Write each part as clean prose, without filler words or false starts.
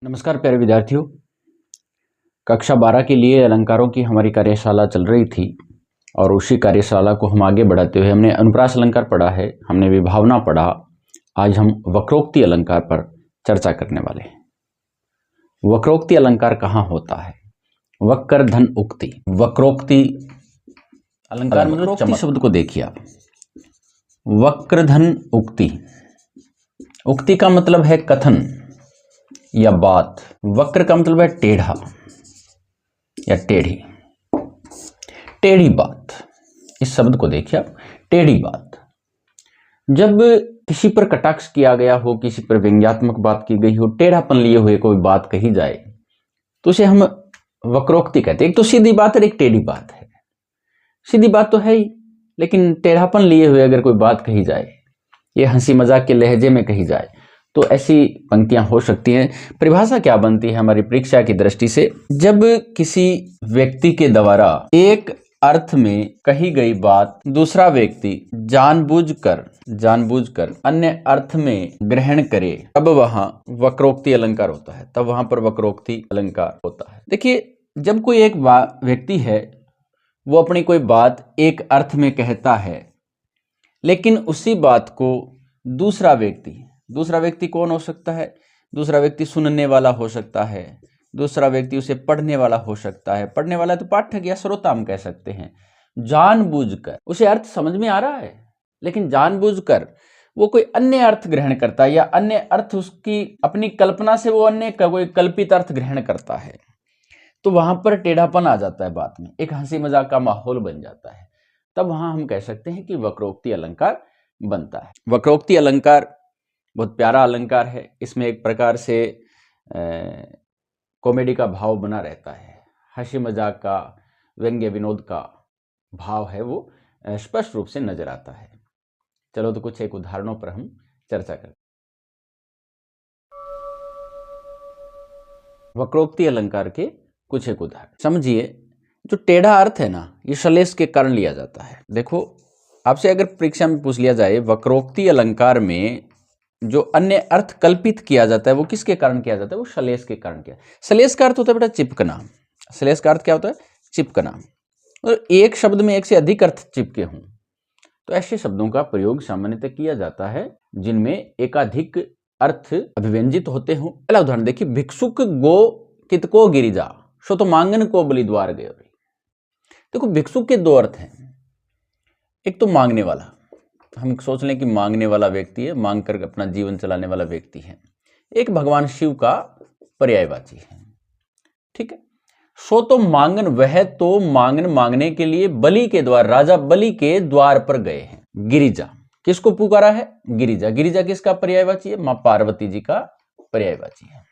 नमस्कार प्यारे विद्यार्थियों। कक्षा 12 के लिए अलंकारों की हमारी कार्यशाला चल रही थी और उसी कार्यशाला को हम आगे बढ़ाते हुए हमने अनुप्रास अलंकार पढ़ा है, हमने विभावना पढ़ा। आज हम वक्रोक्ति अलंकार पर चर्चा करने वाले हैं। वक्रोक्ति अलंकार कहाँ होता है? वक्र धन उक्ति। वक्रोक्ति अलंकार में वक्रोक्ति शब्द को देखिए आप। वक्र धन उक्ति। उक्ति का मतलब है कथन या बात। वक्र का मतलब है टेढ़ा या टेढ़ी, टेढ़ी बात। इस शब्द को देखिए आप, टेढ़ी बात। जब किसी पर कटाक्ष किया गया हो, किसी पर व्यंग्यात्मक बात की गई हो, टेढ़ापन लिए हुए कोई बात कही जाए तो उसे हम वक्रोक्ति कहते हैं। एक तो सीधी बात और एक टेढ़ी बात है। सीधी बात तो है ही, लेकिन टेढ़ापन लिए हुए अगर कोई बात कही जाए, ये हंसी मजाक के लहजे में कही जाए, तो ऐसी पंक्तियां हो सकती हैं। परिभाषा क्या बनती है हमारी परीक्षा की दृष्टि से? जब किसी व्यक्ति के द्वारा एक अर्थ में कही गई बात दूसरा व्यक्ति जानबूझकर अन्य अर्थ में ग्रहण करे, तब वहां वक्रोक्ति अलंकार होता है। तब वहां पर वक्रोक्ति अलंकार होता है। देखिए, जब कोई एक व्यक्ति है, वो अपनी कोई बात एक अर्थ में कहता है, लेकिन उसी बात को दूसरा व्यक्ति कौन हो सकता है? दूसरा व्यक्ति सुनने वाला हो सकता है, दूसरा व्यक्ति उसे पढ़ने वाला हो सकता है। पढ़ने वाला तो पाठक या श्रोता हम कह सकते हैं। जानबूझकर उसे अर्थ समझ में आ रहा है, लेकिन जानबूझकर वो कोई अन्य अर्थ ग्रहण करता है, या अन्य अर्थ उसकी अपनी कल्पना से वो अन्य कोई कल्पित अर्थ ग्रहण करता है, तो वहां पर टेढ़ापन आ जाता है बात में, एक हंसी मजाक का माहौल बन जाता है। तब वहां हम कह सकते हैं कि वक्रोक्ति अलंकार बनता है। वक्रोक्ति अलंकार बहुत प्यारा अलंकार है। इसमें एक प्रकार से कॉमेडी का भाव बना रहता है, हंसी मजाक का, व्यंग्य विनोद का भाव है, वो स्पष्ट रूप से नजर आता है। चलो तो कुछ एक उदाहरणों पर हम चर्चा करें। वक्रोक्ति अलंकार के कुछ एक उदाहरण समझिए। जो टेढ़ा अर्थ है ना, ये श्लेष के कारण लिया जाता है। देखो, आपसे अगर परीक्षा में पूछ लिया जाए वक्रोक्ति अलंकार में जो अन्य अर्थ कल्पित किया जाता है वो किसके कारण किया जाता है? वो श्लेष के कारण किया। श्लेष का अर्थ होता है बेटा चिपकना। श्लेष का अर्थ क्या होता है? चिपकना। और एक शब्द में एक से अधिक अर्थ चिपके हों तो ऐसे शब्दों का प्रयोग सामान्यतः किया जाता है जिनमें एकाधिक अर्थ अभिव्यंजित होते हों। पहला उदाहरण देखिए, भिक्षुक गो कितको गिरिजा, सो तो मांगन को बलि द्वार गयो। देखो, भिक्षुक के दो अर्थ हैं। एक तो मांगने वाला, हम सोच लें कि मांगने वाला व्यक्ति है, मांग कर अपना जीवन चलाने वाला व्यक्ति है। एक भगवान शिव का पर्यायवाची है, ठीक है। सो तो मांगन, वह तो मांगने के लिए बलि के द्वार, राजा बलि के द्वार पर गए हैं। गिरिजा, किसको पुकारा है? गिरिजा। गिरिजा किसका पर्यायवाची है? मां पार्वती जी का पर्यायवाची है।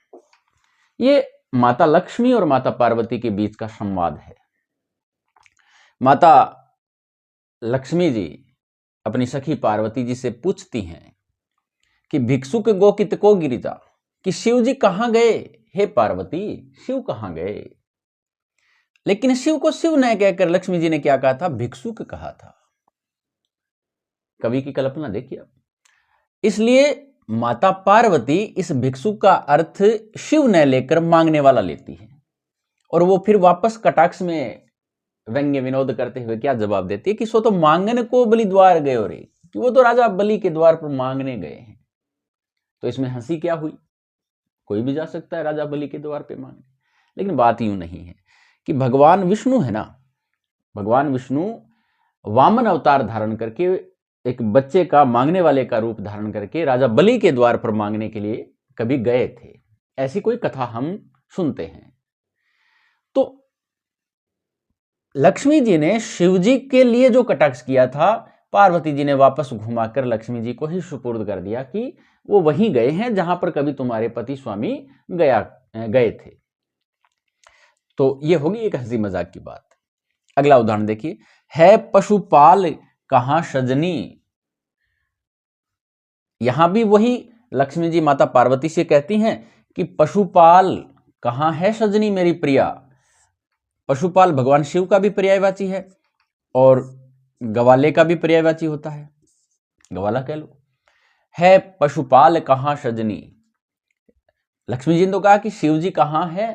ये माता लक्ष्मी और माता पार्वती के बीच का संवाद है। माता लक्ष्मी जी अपनी सखी पार्वती जी से पूछती हैं कि भिक्षुक गो कितको गिरिजा, कि शिव जी कहां गए? हे पार्वती, शिव कहां गए? लेकिन शिव को शिव न कहकर लक्ष्मी जी ने क्या कहा था? भिक्षुक कहा था। कवि की कल्पना देखिए। इसलिए माता पार्वती इस भिक्षुक का अर्थ शिव न लेकर मांगने वाला लेती है, और वो फिर वापस कटाक्ष में व्यंग्य विनोद करते हुए क्या जवाब देती है कि सो तो मांगन को बलि द्वार गयो रे, कि वो तो राजा बलि के द्वार पर मांगने गए हैं। तो इसमें हंसी क्या हुई? कोई भी जा सकता है राजा बलि के द्वार पे मांगने। लेकिन बात यूं नहीं है कि भगवान विष्णु है ना, भगवान विष्णु वामन अवतार धारण करके, एक बच्चे का, मांगने वाले का रूप धारण करके राजा बलि के द्वार पर मांगने के लिए कभी गए थे। ऐसी कोई कथा हम सुनते हैं। तो लक्ष्मी जी ने शिव जी के लिए जो कटाक्ष किया था, पार्वती जी ने वापस घुमाकर लक्ष्मी जी को ही सुपुर्द कर दिया कि वो वहीं गए हैं जहां पर कभी तुम्हारे पति स्वामी गए थे। तो ये होगी एक हंसी मजाक की बात। अगला उदाहरण देखिए, है पशुपाल कहां सजनी। यहां भी वही लक्ष्मी जी माता पार्वती से कहती हैं कि पशुपाल कहां है सजनी मेरी प्रिया। पशुपाल भगवान शिव का भी पर्यायवाची है और गवाले का भी पर्यायवाची होता है, गवाला कह लो। है पशुपाल कहां सजनी, लक्ष्मी जी ने तो कहा कि शिव जी कहाँ है,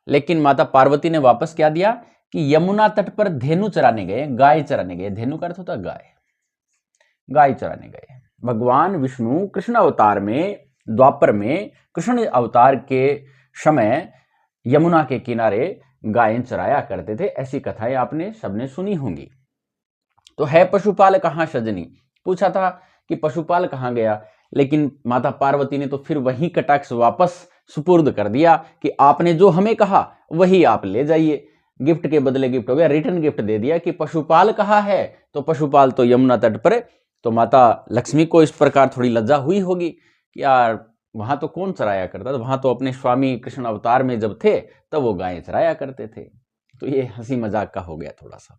लेकिन माता पार्वती ने वापस क्या दिया कि यमुना तट पर धेनु चराने गए, गाय चराने गए। धेनु का अर्थ होता है गाय, गाय चराने गए। भगवान विष्णु कृष्ण अवतार में, द्वापर में कृष्ण अवतार के समय यमुना के किनारे गायें चराया करते थे। ऐसी कथाएं आपने सबने सुनी होंगी। तो है पशुपाल कहाँ सजनी, पूछा था कि पशुपाल कहाँ गया, लेकिन माता पार्वती ने तो फिर वही कटाक्ष वापस सुपुर्द कर दिया कि आपने जो हमें कहा वही आप ले जाइए। गिफ्ट के बदले गिफ्ट हो गया, रिटर्न गिफ्ट दे दिया कि पशुपाल कहाँ है, तो पशुपाल तो यमुना तट पर। तो माता लक्ष्मी को इस प्रकार थोड़ी लज्जा हुई होगी कि यार वहां तो कौन चराया करता था, वहां तो अपने स्वामी कृष्ण अवतार में जब थे तब वो गायें चराया करते थे। तो ये हंसी मजाक का हो गया थोड़ा सा।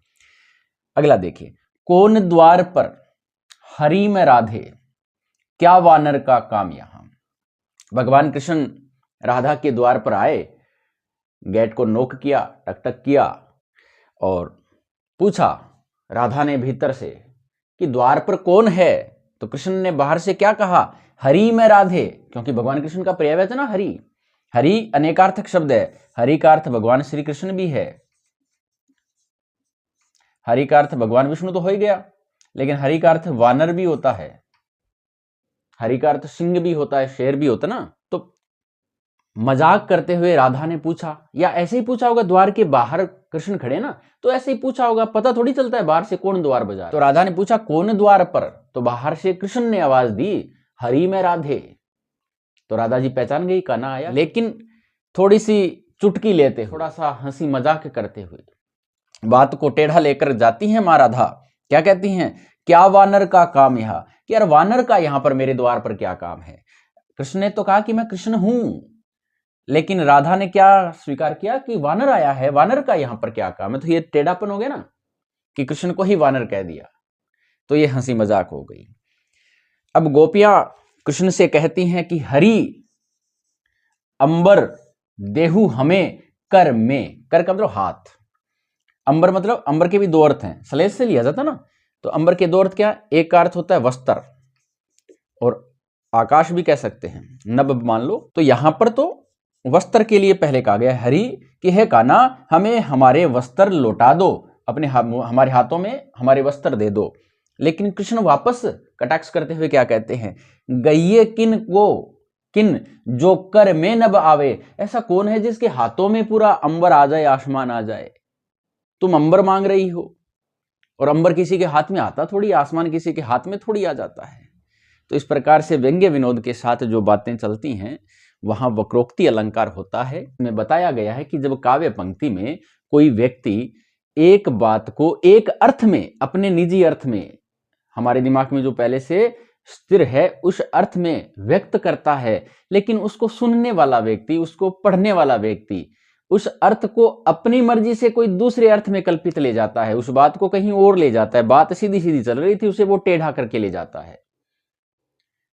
अगला देखिए, कौन द्वार पर हरि में राधे, क्या वानर का काम यहां। भगवान कृष्ण राधा के द्वार पर आए, गेट को नोक किया, टक टक किया और पूछा राधा ने भीतर से कि द्वार पर कौन है। तो कृष्ण ने बाहर से क्या कहा, हरि में राधे, क्योंकि भगवान कृष्ण का पर्यायवाची ना हरि। हरि अनेकार्थक शब्द है, हरि का अर्थ भगवान श्री कृष्ण भी है, हरि का अर्थ भगवान विष्णु तो हो ही गया, लेकिन हरि का अर्थ वानर भी होता है, हरि का अर्थ सिंह भी होता है, शेर भी होता ना। तो मजाक करते हुए राधा ने पूछा, या ऐसे ही पूछा होगा, द्वार के बाहर कृष्ण खड़े ना, तो ऐसे ही पूछा होगा, पता थोड़ी चलता है बाहर से कौन द्वार बजा। तो राधा ने पूछा कौन द्वार पर, तो बाहर से कृष्ण ने आवाज दी हरि में राधे। तो राधा जी पहचान गई, कान्हा आया। लेकिन थोड़ी सी चुटकी लेते, थोड़ा सा हंसी मजाक करते हुए बात को टेढ़ा लेकर जाती हैं मां राधा। क्या कहती हैं, क्या वानर का काम यहाँ, कि यार वानर का यहां पर मेरे द्वार पर क्या काम है। कृष्ण ने तो कहा कि मैं कृष्ण हूं, लेकिन राधा ने क्या स्वीकार किया कि वानर आया है, वानर का यहां पर क्या काम है। तो ये टेढ़ापन हो गया ना कि कृष्ण को ही वानर कह दिया, तो ये हंसी मजाक हो गई। अब गोपियां कृष्ण से कहती हैं कि हरि अंबर देहु हमें कर में, कर का मतलब हाथ, अंबर मतलब, अंबर के भी दो अर्थ हैं, सलेश से लिया जाता ना। तो अंबर के दो अर्थ क्या, एक का अर्थ होता है वस्त्र और आकाश भी कह सकते हैं, नभ मान लो। तो यहां पर तो वस्त्र के लिए पहले कहा गया हरि कि हे कान्हा हमें हमारे वस्त्र लौटा दो, अपने हमारे हाथों में हमारे वस्त्र दे दो। लेकिन कृष्ण वापस कटाक्ष करते हुए क्या कहते हैं, गइये किन को, किन जो कर में नभ आवे। ऐसा कौन है जिसके हाथों में पूरा अंबर आ जाए, आसमान आ जाए। तुम अंबर मांग रही हो, और अंबर किसी के हाथ में आता थोड़ी, आसमान किसी के हाथ में थोड़ी आ जाता है। तो इस प्रकार से व्यंग्य विनोद के साथ जो बातें चलती हैं वहां वक्रोक्ति अलंकार होता है। में बताया गया है कि जब काव्य पंक्ति में कोई व्यक्ति एक बात को एक अर्थ में, अपने निजी अर्थ में, हमारे दिमाग में जो पहले से स्थिर है उस अर्थ में व्यक्त करता है, लेकिन उसको सुनने वाला व्यक्ति, उसको पढ़ने वाला व्यक्ति उस अर्थ को अपनी मर्जी से कोई दूसरे अर्थ में कल्पित ले जाता है, उस बात को कहीं और ले जाता है। बात सीधी सीधी चल रही थी, उसे वो टेढ़ा करके ले जाता है,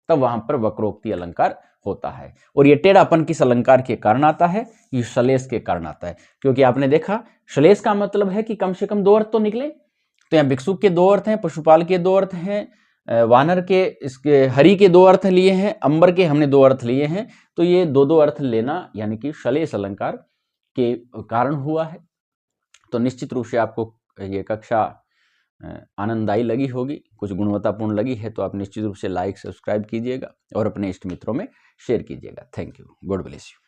तब वहां पर वक्रोक्ति अलंकार होता है। और ये टेढ़ापन किस अलंकार के कारण आता है, ये श्लेष के कारण आता है। क्योंकि आपने देखा श्लेष का मतलब है कि कम से कम दो अर्थ तो निकले। तो यहाँ भिक्षुक के दो अर्थ हैं, पशुपाल के दो अर्थ हैं, वानर के, इसके हरि के दो अर्थ लिए हैं, अंबर के हमने दो अर्थ लिए हैं। तो ये दो दो अर्थ लेना यानी कि श्लेष अलंकार के कारण हुआ है। तो निश्चित रूप से आपको ये कक्षा आनंददायी लगी होगी, कुछ गुणवत्तापूर्ण लगी है तो आप निश्चित रूप से लाइक सब्सक्राइब कीजिएगा और अपने इष्ट मित्रों में शेयर कीजिएगा। Thank you, God bless you.